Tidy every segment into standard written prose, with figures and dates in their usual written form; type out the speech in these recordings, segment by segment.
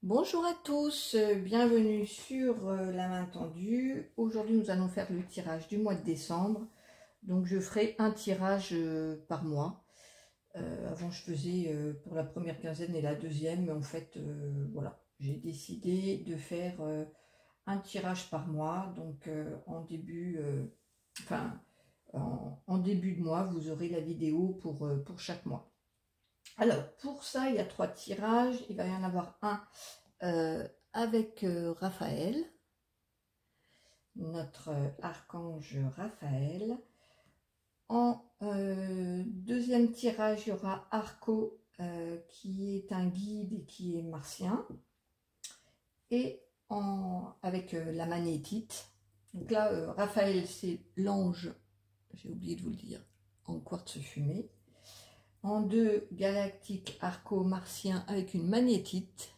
Bonjour à tous, bienvenue sur la main tendue. Aujourd'hui nous allons faire le tirage du mois de décembre. Donc je ferai un tirage par mois. Avant je faisais pour la première quinzaine et la deuxième, mais en fait voilà, j'ai décidé de faire un tirage par mois. Donc en début de mois vous aurez la vidéo pour chaque mois. Alors pour ça il y a 3 tirages, il va y en avoir un avec Raphaël, notre archange Raphaël. En deuxième tirage, il y aura Arco, qui est un guide et qui est martien. Et avec la magnétite. Donc là, Raphaël, c'est l'ange, j'ai oublié de vous le dire, en quartz fumé. En deux, galactique, Arco, martien avec une magnétite.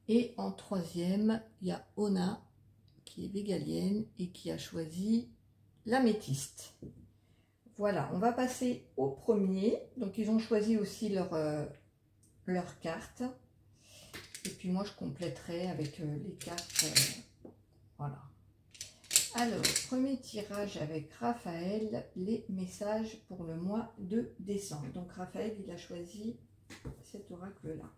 Et en troisième, il y a Ona, qui est végalienne et qui a choisi l'améthyste. Voilà, on va passer au premier. Donc, ils ont choisi aussi leur carte. Et puis, moi, je compléterai avec les cartes. Voilà. Alors, premier tirage avec Raphaël, les messages pour le mois de décembre. Donc, Raphaël, il a choisi cet oracle-là.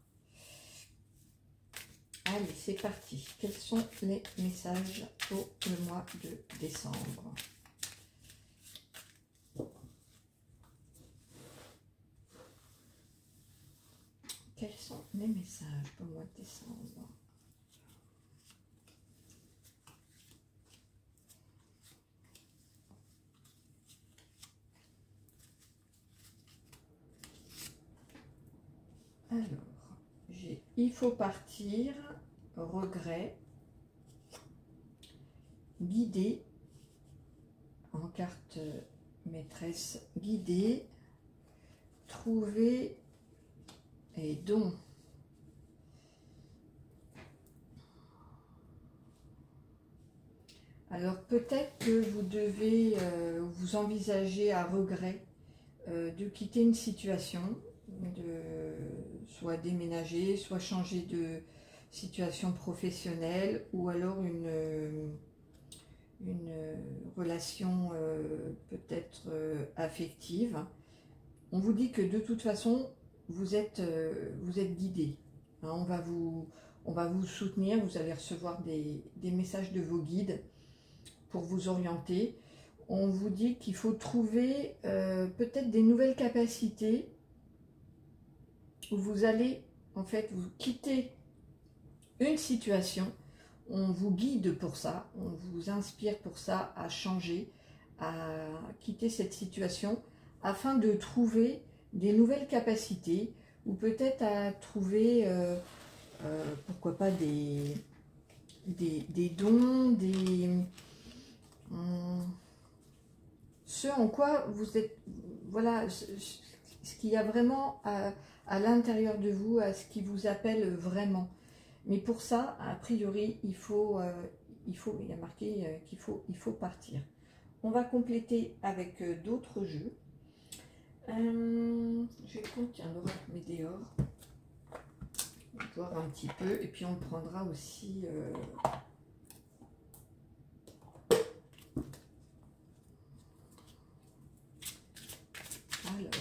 Allez, c'est parti. Quels sont les messages pour le mois de décembre? Quels sont les messages pour le mois de décembre? Alors, j'ai il faut partir, regret, guider, en carte maîtresse, guider, trouver et don. Alors peut-être que vous devez vous envisager à regret de quitter une situation, de soit déménager, soit changer de situation professionnelle, ou alors une relation peut-être affective. On vous dit que de toute façon, vous êtes guidé. Hein, on va vous soutenir, vous allez recevoir des messages de vos guides pour vous orienter. On vous dit qu'il faut trouver peut-être des nouvelles capacités où vous allez en fait vous quitter une situation. On vous guide pour ça, on vous inspire pour ça à changer, à quitter cette situation afin de trouver des nouvelles capacités ou peut-être à trouver, pourquoi pas, des dons, ce en quoi vous êtes, voilà, ce qu'il y a vraiment à l'intérieur de vous, à ce qui vous appelle vraiment. Mais pour ça, a priori, il y a marqué qu'il faut partir. On va compléter avec d'autres jeux. Je vais tiens, l'oracle Météor. On va voir un petit peu. Et puis on prendra aussi... Alors,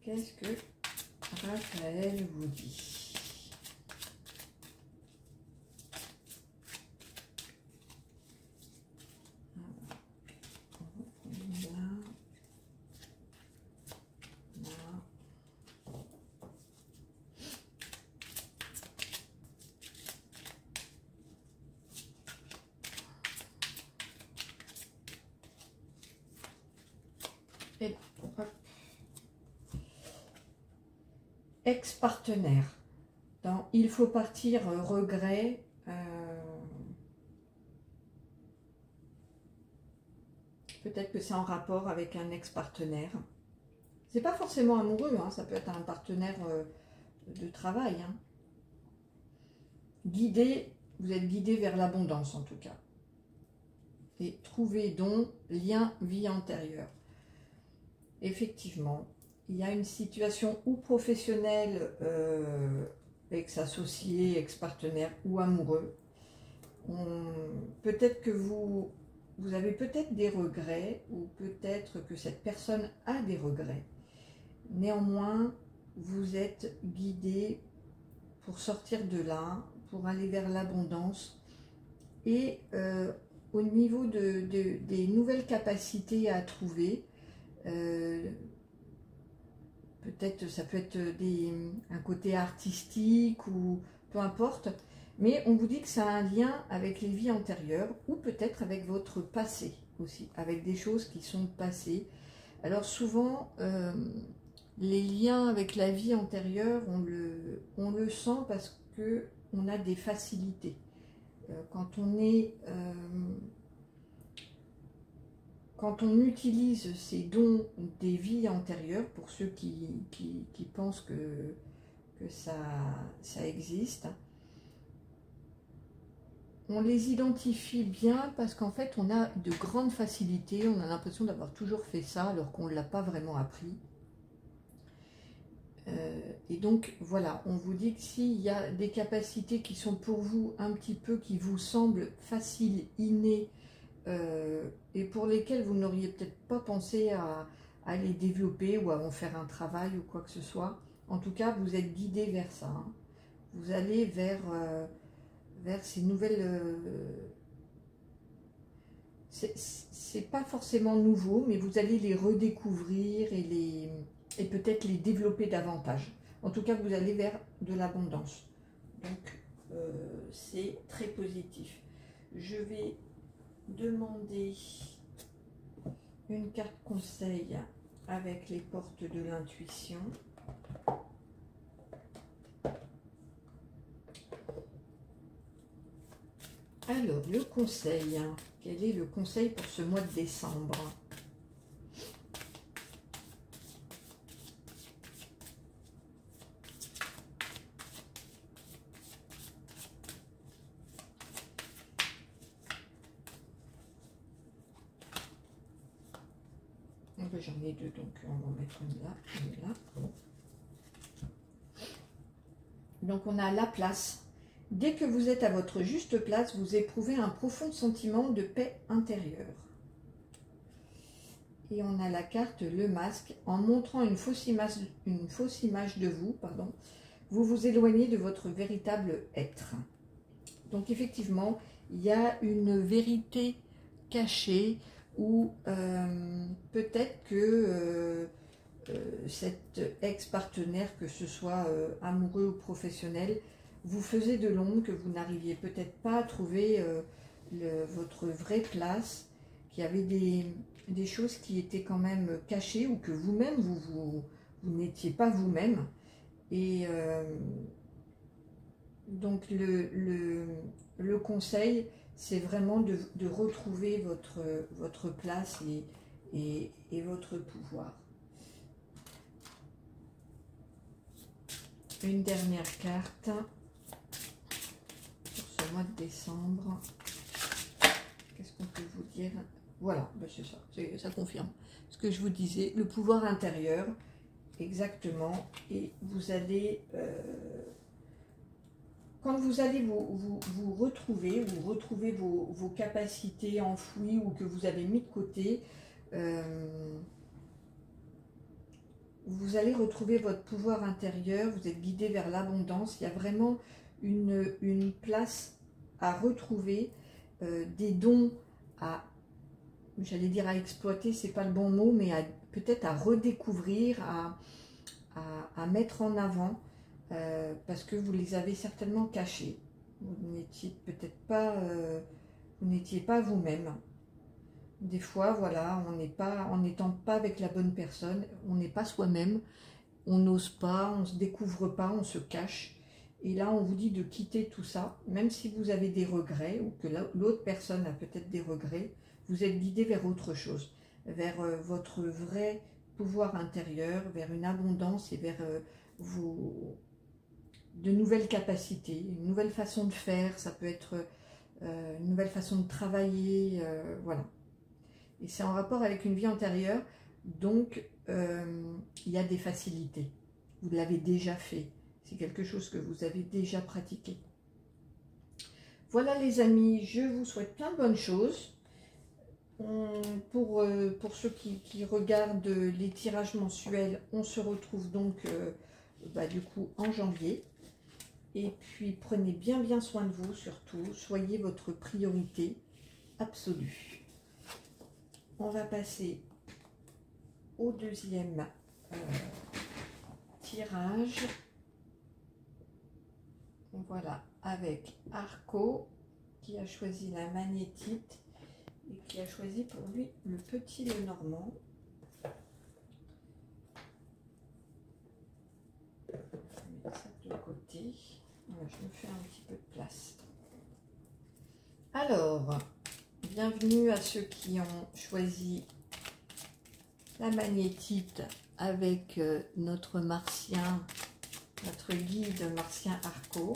qu'est-ce que Raphaël vous dit? Ex-partenaire. Dans il faut partir, regret. Peut-être que c'est en rapport avec un ex-partenaire. C'est pas forcément amoureux, hein, ça peut être un partenaire de travail. Hein. Guidé, vous êtes guidé vers l'abondance en tout cas. Et trouver don, lien, vie antérieure. Effectivement, il y a une situation ou professionnelle, ex-associé, ex-partenaire ou amoureux. Peut-être que vous avez peut-être des regrets, ou peut-être que cette personne a des regrets. Néanmoins, vous êtes guidé pour sortir de là, pour aller vers l'abondance. Et au niveau des nouvelles capacités à trouver, peut-être ça peut être un côté artistique ou peu importe, mais on vous dit que ça a un lien avec les vies antérieures ou peut-être avec votre passé aussi, avec des choses qui sont passées. Alors souvent, les liens avec la vie antérieure, on le sent parce qu'on a des facilités. Quand on utilise ces dons des vies antérieures, pour ceux qui pensent que ça existe, on les identifie bien parce qu'en fait on a de grandes facilités, on a l'impression d'avoir toujours fait ça alors qu'on ne l'a pas vraiment appris. Et donc voilà, on vous dit que s'il y a des capacités qui sont pour vous un petit peu, qui vous semblent faciles, innées, et pour lesquelles vous n'auriez peut-être pas pensé à les développer ou à en faire un travail ou quoi que ce soit, en tout cas vous êtes guidé vers ça, hein. Vous allez vers ces nouvelles... c'est pas forcément nouveau, mais vous allez les redécouvrir et peut-être les développer davantage. En tout cas, vous allez vers de l'abondance. Donc, c'est très positif. Je vais demander une carte conseil avec les portes de l'intuition. Alors, le conseil. Quel est le conseil pour ce mois de décembre ? J'en ai deux, donc on va en mettre une là, une là. Donc on a la place. Dès que vous êtes à votre juste place, vous éprouvez un profond sentiment de paix intérieure. Et on a la carte le masque. En montrant une fausse image de vous, vous vous éloignez de votre véritable être. Donc effectivement, il y a une vérité cachée ou peut-être que cet ex-partenaire, que ce soit amoureux ou professionnel, vous faisait de l'ombre, que vous n'arriviez peut-être pas à trouver votre vraie place, qu'il y avait des choses qui étaient quand même cachées ou que vous-même, vous n'étiez pas vous-même. Et donc le conseil, c'est vraiment de retrouver votre place et votre pouvoir. Une dernière carte pour ce mois de décembre. Qu'est-ce qu'on peut vous dire? Voilà, ben c'est ça, ça confirme ce que je vous disais, le pouvoir intérieur, exactement. Et vous allez, quand vous allez vous retrouver, vos capacités enfouies ou que vous avez mis de côté, vous allez retrouver votre pouvoir intérieur, vous êtes guidé vers l'abondance. Il y a vraiment une place à retrouver, des dons à, j'allais dire à exploiter, c'est pas le bon mot, mais peut-être à redécouvrir, à mettre en avant, parce que vous les avez certainement cachés. Vous n'étiez peut-être pas, vous n'étiez pas vous-même. Des fois, voilà, en n'étant pas avec la bonne personne, on n'est pas soi-même, on n'ose pas, on ne se découvre pas, on se cache. Et là, on vous dit de quitter tout ça, même si vous avez des regrets, ou que l'autre personne a peut-être des regrets, vous êtes guidé vers autre chose, vers votre vrai pouvoir intérieur, vers une abondance et vers de nouvelles capacités, une nouvelle façon de faire, ça peut être une nouvelle façon de travailler, voilà. Et c'est en rapport avec une vie antérieure, donc il y a des facilités. Vous l'avez déjà fait. C'est quelque chose que vous avez déjà pratiqué. Voilà les amis, je vous souhaite plein de bonnes choses. Pour ceux qui regardent les tirages mensuels, on se retrouve donc du coup en janvier. Et puis prenez bien soin de vous surtout, soyez votre priorité absolue. On va passer au deuxième tirage. Voilà, avec Arco qui a choisi la magnétite et qui a choisi pour lui le petit Lenormand. Je vais mettre ça de côté. Voilà, je me fais un petit peu de place. Alors, bienvenue à ceux qui ont choisi la magnétite avec notre martien, notre guide martien Arco.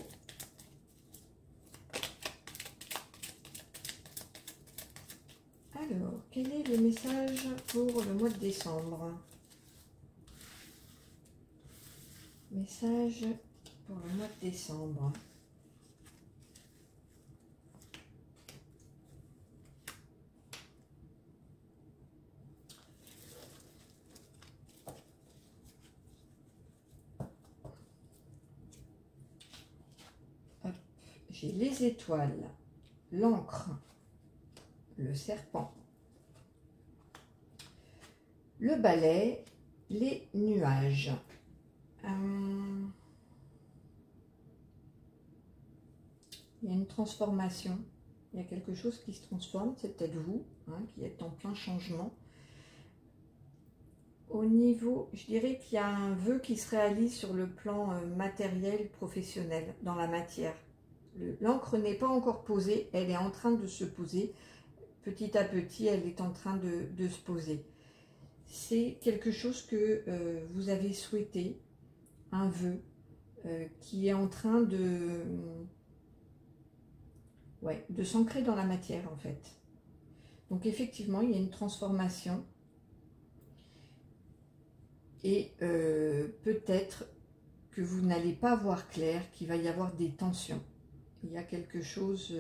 Alors, quel est le message pour le mois de décembre? Message pour le mois de décembre. J'ai les étoiles, l'encre, le serpent, le balai, les nuages. Il y a une transformation, il y a quelque chose qui se transforme, c'est peut-être vous qui êtes en plein changement. Au niveau, je dirais qu'il y a un vœu qui se réalise sur le plan matériel, professionnel, dans la matière. L'encre n'est pas encore posée, elle est en train de se poser. Petit à petit, elle est en train de se poser. C'est quelque chose que vous avez souhaité, un vœu, qui est en train de s'ancrer dans la matière en fait. Donc effectivement, il y a une transformation. Et peut-être que vous n'allez pas voir clair, qu'il va y avoir des tensions. Il y a quelque chose...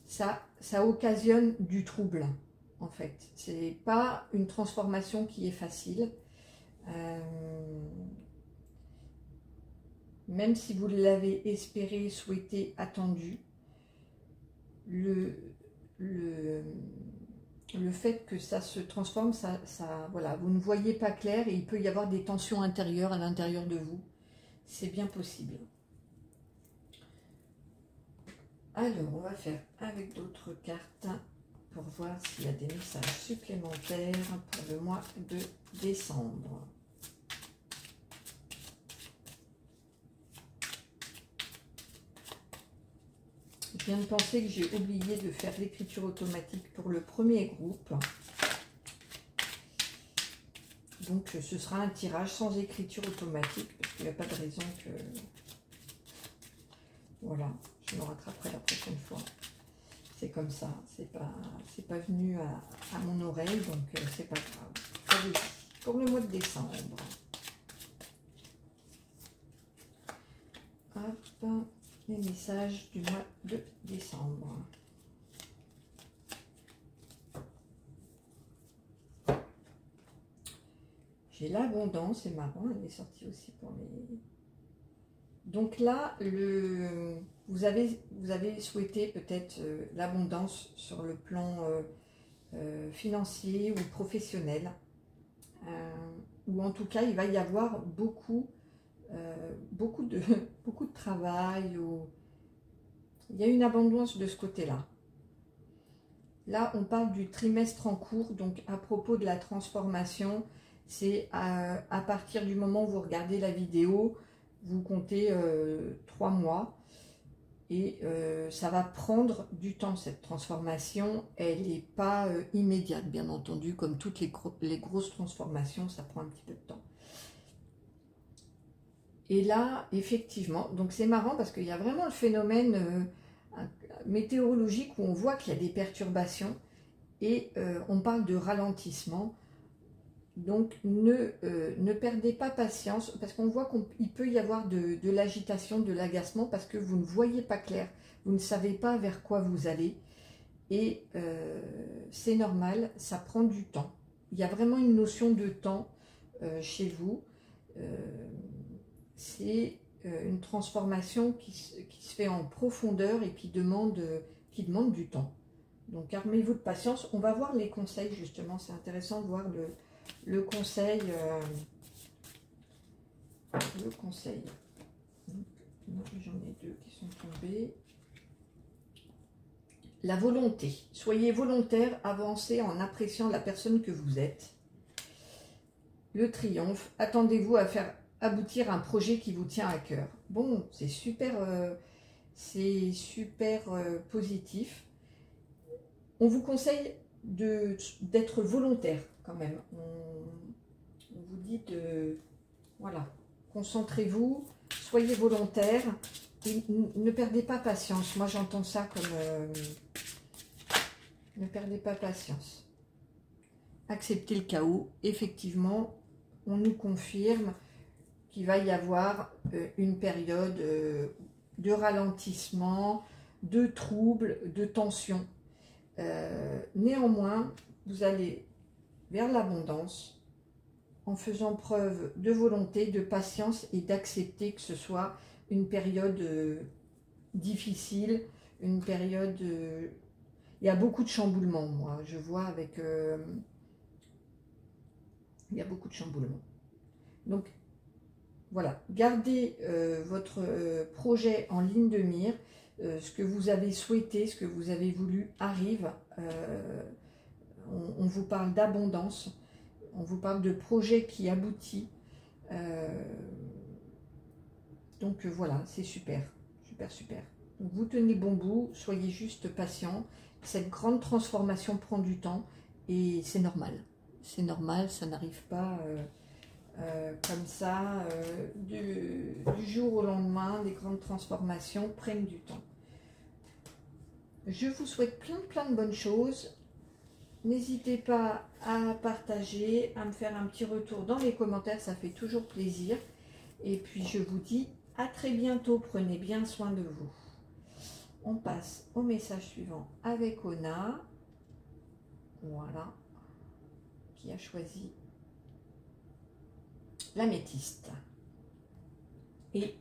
ça occasionne du trouble, en fait. Ce n'est pas une transformation qui est facile. Même si vous l'avez espéré, souhaité, attendu, le fait que ça se transforme, voilà, vous ne voyez pas clair et il peut y avoir des tensions intérieures à l'intérieur de vous. C'est bien possible. Alors, on va faire avec d'autres cartes pour voir s'il y a des messages supplémentaires pour le mois de décembre. Je viens de penser que j'ai oublié de faire l'écriture automatique pour le premier groupe. Donc ce sera un tirage sans écriture automatique parce qu'il n'y a pas de raison que... Voilà, je me rattraperai la prochaine fois. C'est comme ça, c'est pas venu à mon oreille, donc c'est pas grave. Allez, pour le mois de décembre. Hop, les messages du mois de décembre. J'ai l'abondance, c'est marrant, elle est sortie aussi pour les... Donc là, vous avez souhaité peut-être l'abondance sur le plan financier ou professionnel. Ou en tout cas, il va y avoir beaucoup de travail. Il y a une abondance de ce côté-là. Là, on parle du trimestre en cours, donc à propos de la transformation, c'est à partir du moment où vous regardez la vidéo, vous comptez 3 mois et ça va prendre du temps cette transformation. Elle n'est pas immédiate, bien entendu, comme toutes les grosses transformations, ça prend un petit peu de temps. Et là, effectivement, donc c'est marrant parce qu'il y a vraiment le phénomène météorologique où on voit qu'il y a des perturbations et on parle de ralentissement. Donc, ne perdez pas patience, parce qu'on voit qu'il peut y avoir de l'agitation, de l'agacement, parce que vous ne voyez pas clair, vous ne savez pas vers quoi vous allez, et c'est normal, ça prend du temps. Il y a vraiment une notion de temps chez vous. C'est une transformation qui se fait en profondeur et qui demande du temps. Donc, armez-vous de patience. On va voir les conseils, justement. C'est intéressant de voir le conseil. J'en ai deux qui sont tombés. La volonté. Soyez volontaire, avancez en appréciant la personne que vous êtes. Le triomphe. Attendez-vous à faire aboutir un projet qui vous tient à cœur. Bon, c'est super positif. On vous conseille d'être volontaire quand même. On vous dit de... Voilà, concentrez-vous, soyez volontaire et ne perdez pas patience. Moi, j'entends ça comme... ne perdez pas patience. Acceptez le chaos. Effectivement, on nous confirme qu'il va y avoir une période de ralentissement, de troubles, de tension. Néanmoins, vous allez vers l'abondance en faisant preuve de volonté, de patience et d'accepter que ce soit une période difficile, une période... il y a beaucoup de chamboulements, moi, je vois avec... il y a beaucoup de chamboulements. Donc, voilà, gardez votre projet en ligne de mire. Ce que vous avez souhaité, ce que vous avez voulu arrive. On vous parle d'abondance, on vous parle de projet qui aboutit. Donc voilà, c'est super, super, super. Donc vous tenez bon bout, soyez juste patient. Cette grande transformation prend du temps et c'est normal. C'est normal, ça n'arrive pas comme ça du jour au lendemain. Les grandes transformations prennent du temps. Je vous souhaite plein de bonnes choses. N'hésitez pas à partager, à me faire un petit retour dans les commentaires, ça fait toujours plaisir. Et puis je vous dis à très bientôt, prenez bien soin de vous. On passe au message suivant avec Ona. Voilà, qui a choisi l'améthyste. Et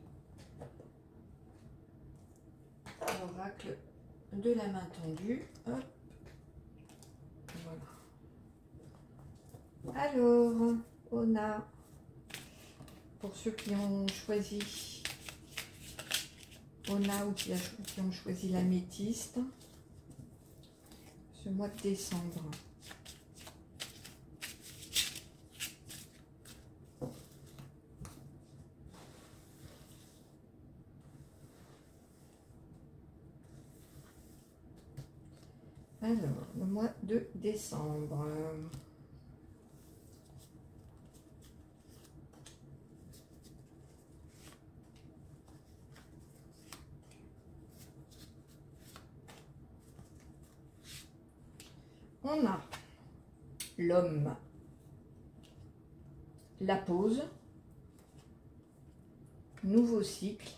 l'oracle de la main tendue. Hop. Voilà. Alors, Ona, pour ceux qui ont choisi Ona ou qui ont choisi l'améthyste, ce mois de décembre. Alors, le mois de décembre. On a l'homme, la pause, nouveau cycle,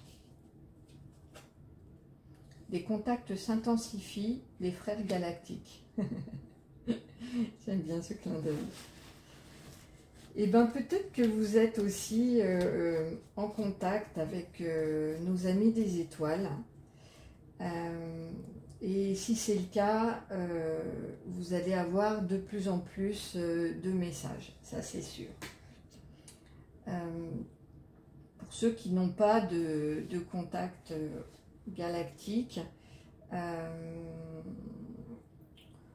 des contacts s'intensifient, les frères galactiques. J'aime bien ce clin d'œil. Et bien peut-être que vous êtes aussi en contact avec nos amis des étoiles. Et si c'est le cas, vous allez avoir de plus en plus de messages, ça c'est sûr. Pour ceux qui n'ont pas de contact galactique,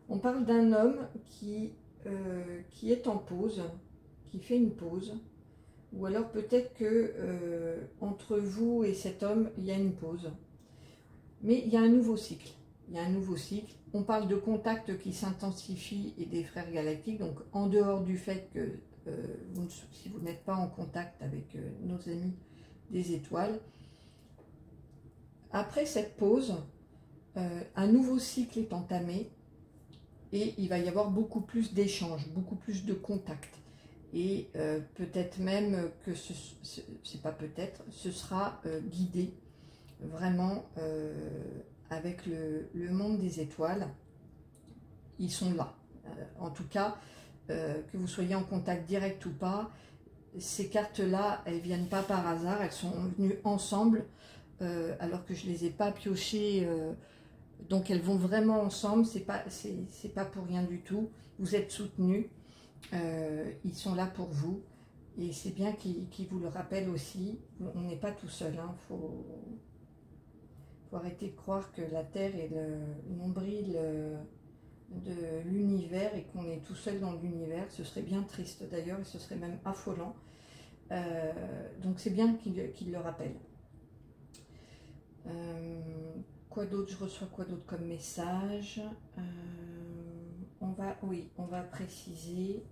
on parle d'un homme qui est en pause, qui fait une pause, ou alors peut-être que entre vous et cet homme, il y a une pause. Mais il y a un nouveau cycle. Il y a un nouveau cycle. On parle de contacts qui s'intensifient et des frères galactiques. Donc, en dehors du fait que si vous n'êtes pas en contact avec nos amis des étoiles, après cette pause, un nouveau cycle est entamé et il va y avoir beaucoup plus d'échanges, beaucoup plus de contacts. et peut-être même que c'est pas peut-être, ce sera guidé vraiment avec le monde des étoiles. Ils sont là. En tout cas, que vous soyez en contact direct ou pas, ces cartes-là, elles viennent pas par hasard, elles sont venues ensemble, alors que je les ai pas piochées, donc elles vont vraiment ensemble, c'est pas pour rien du tout. Vous êtes soutenus, ils sont là pour vous, et c'est bien qu'ils vous le rappellent aussi. On n'est pas tout seul, hein. Faut arrêter de croire que la Terre est le nombril de l'univers et qu'on est tout seul dans l'univers. Ce serait bien triste d'ailleurs, et ce serait même affolant. Donc c'est bien qu'il le rappelle. Quoi d'autre? Je reçois quoi d'autre comme message? On va préciser.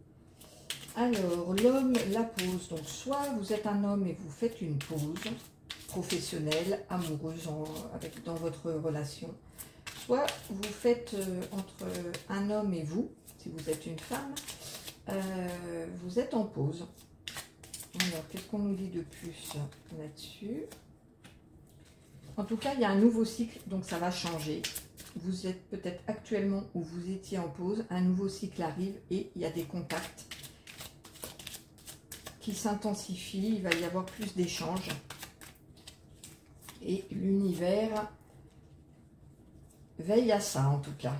Alors, l'homme, la pause. Donc, soit vous êtes un homme et vous faites une pause professionnelle, amoureuse dans votre relation. Soit vous faites entre un homme et vous, si vous êtes une femme, vous êtes en pause. Alors, qu'est-ce qu'on nous dit de plus là-dessus? En tout cas, il y a un nouveau cycle, donc ça va changer. Vous êtes peut-être actuellement où vous étiez en pause, un nouveau cycle arrive et il y a des contacts qui s'intensifient, il va y avoir plus d'échanges. Et l'univers veille à ça en tout cas.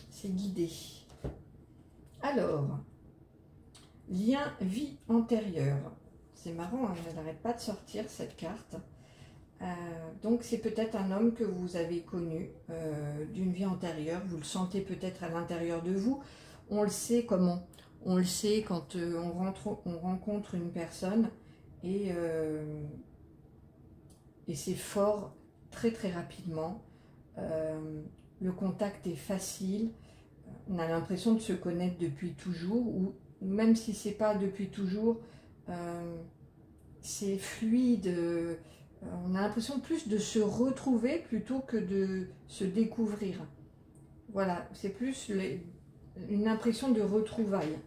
C'est guidé. Alors, lien vie antérieure. C'est marrant, hein, elle n'arrête pas de sortir cette carte. Donc c'est peut-être un homme que vous avez connu d'une vie antérieure. Vous le sentez peut-être à l'intérieur de vous. On le sait comment? On le sait quand on rencontre une personne et c'est fort très très rapidement. Le contact est facile. On a l'impression de se connaître depuis toujours, ou même si c'est pas depuis toujours, c'est fluide. On a l'impression plus de se retrouver plutôt que de se découvrir. Voilà, c'est plus une impression de retrouvailles.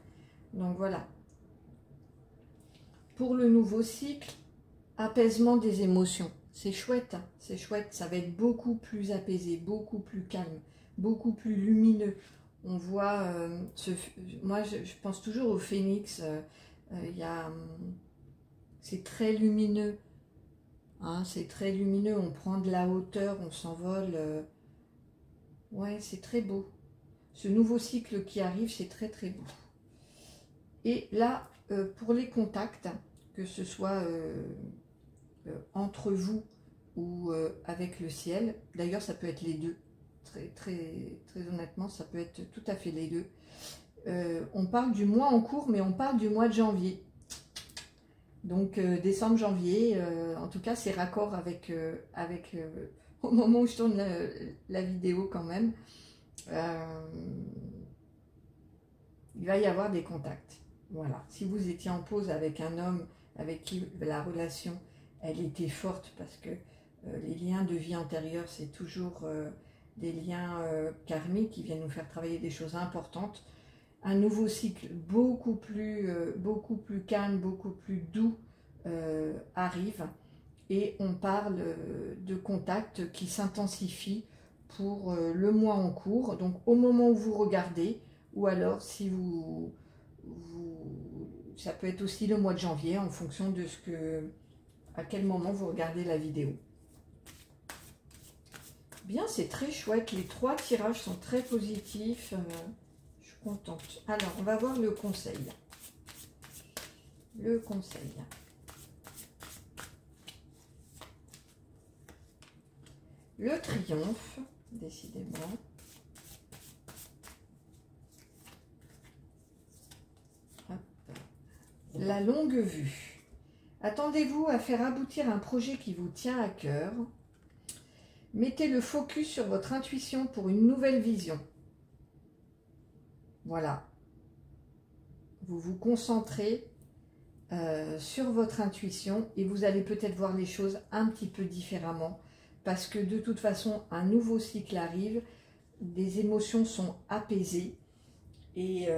Donc voilà. Pour le nouveau cycle, apaisement des émotions. C'est chouette, hein, c'est chouette. Ça va être beaucoup plus apaisé, beaucoup plus calme, beaucoup plus lumineux. On voit, moi je pense toujours au phénix. C'est très lumineux. Hein, c'est très lumineux, on prend de la hauteur, on s'envole. Ouais, c'est très beau. Ce nouveau cycle qui arrive, c'est très très beau. Et là, pour les contacts, que ce soit entre vous ou avec le ciel, d'ailleurs ça peut être les deux, très honnêtement, ça peut être tout à fait les deux. On parle du mois en cours, mais on parle du mois de janvier. Donc décembre, janvier, en tout cas c'est raccord avec, au moment où je tourne la vidéo quand même, il va y avoir des contacts. Voilà, si vous étiez en pause avec un homme avec qui la relation, elle était forte, parce que les liens de vie antérieure, c'est toujours des liens karmiques qui viennent nous faire travailler des choses importantes. Un nouveau cycle beaucoup plus calme, beaucoup plus doux arrive, et on parle de contacts qui s'intensifient pour le mois en cours, donc au moment où vous regardez, ou alors si ça peut être aussi le mois de janvier en fonction de à quel moment vous regardez la vidéo. Bien, c'est très chouette, les 3 tirages sont très positifs. Je suis contente. Alors, on va voir le conseil. Le conseil. Le triomphe, décidément. Hop. La longue vue. Attendez-vous à faire aboutir un projet qui vous tient à cœur. Mettez le focus sur votre intuition pour une nouvelle vision. Voilà. Vous vous concentrez sur votre intuition et vous allez peut-être voir les choses un petit peu différemment, parce que de toute façon, un nouveau cycle arrive, des émotions sont apaisées et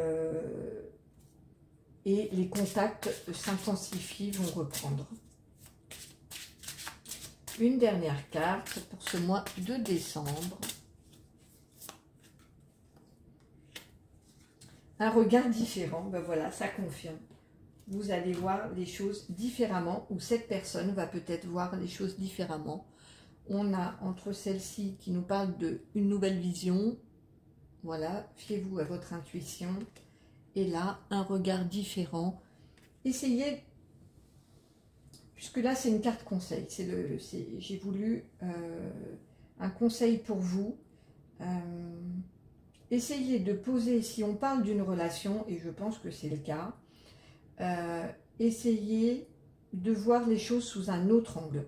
les contacts s'intensifient, vont reprendre. Une dernière carte pour ce mois de décembre. Un regard différent, ben voilà, ça confirme. Vous allez voir les choses différemment, ou cette personne va peut-être voir les choses différemment. On a entre celle-ci qui nous parle d'une nouvelle vision, voilà, fiez-vous à votre intuition, et là, un regard différent. Essayez, puisque là c'est une carte conseil, j'ai voulu un conseil pour vous. Essayez de poser, si on parle d'une relation, et je pense que c'est le cas, essayez de voir les choses sous un autre angle.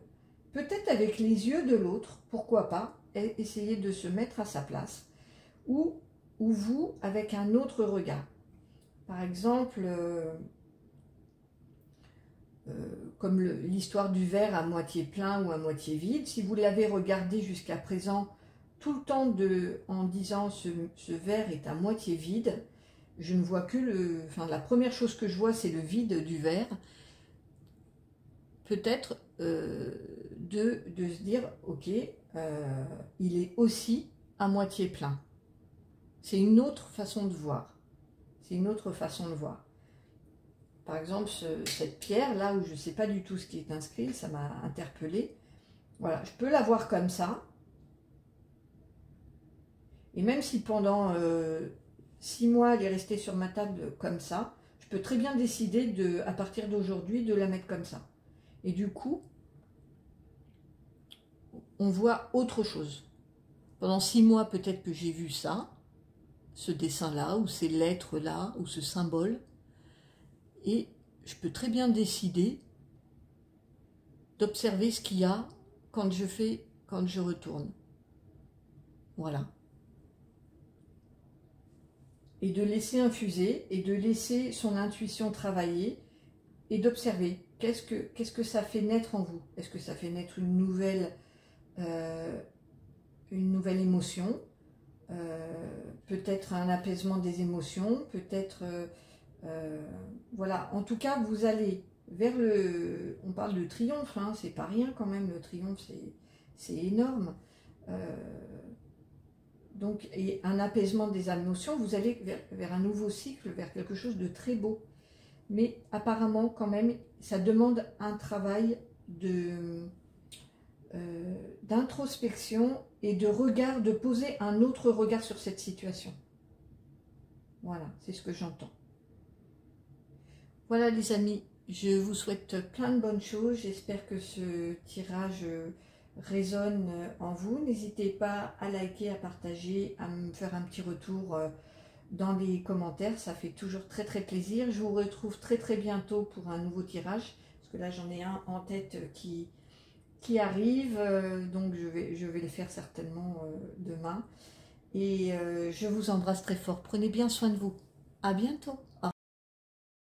Peut-être avec les yeux de l'autre, pourquoi pas, essayez de se mettre à sa place, ou vous avec un autre regard. Par exemple, comme l'histoire du verre à moitié plein ou à moitié vide, si vous l'avez regardé jusqu'à présent tout le temps en disant ce verre est à moitié vide, je ne vois que la première chose que je vois c'est le vide du verre. Peut-être de se dire ok, il est aussi à moitié plein. C'est une autre façon de voir. C'est une autre façon de voir. Par exemple, cette pierre là où je ne sais pas du tout ce qui est inscrit, ça m'a interpellée. Voilà, je peux la voir comme ça. Et même si pendant 6 mois elle est restée sur ma table comme ça, je peux très bien décider à partir d'aujourd'hui de la mettre comme ça. Et du coup, on voit autre chose. Pendant 6 mois, peut-être que j'ai vu ça, ce dessin-là, ou ces lettres-là, ou ce symbole. Et je peux très bien décider d'observer ce qu'il y a quand je retourne. Voilà. Et de laisser infuser, et de laisser son intuition travailler, et d'observer. Qu'est-ce que ça fait naître en vous? Est-ce que ça fait naître une nouvelle émotion, peut-être un apaisement des émotions, peut-être voilà, en tout cas vous allez vers on parle de triomphe, hein, c'est pas rien quand même, le triomphe c'est énorme, donc, et un apaisement des émotions, vous allez vers un nouveau cycle, vers quelque chose de très beau. Mais apparemment, quand même, ça demande un travail d'introspection et de regard, de poser un autre regard sur cette situation. Voilà, c'est ce que j'entends. Voilà les amis, je vous souhaite plein de bonnes choses. J'espère que ce tirage résonne en vous. N'hésitez pas à liker, à partager, à me faire un petit retour dans les commentaires, ça fait toujours très très plaisir. Je vous retrouve très très bientôt pour un nouveau tirage, parce que là j'en ai un en tête qui arrive, donc je vais le faire certainement demain. Et je vous embrasse très fort, prenez bien soin de vous. À bientôt, au revoir.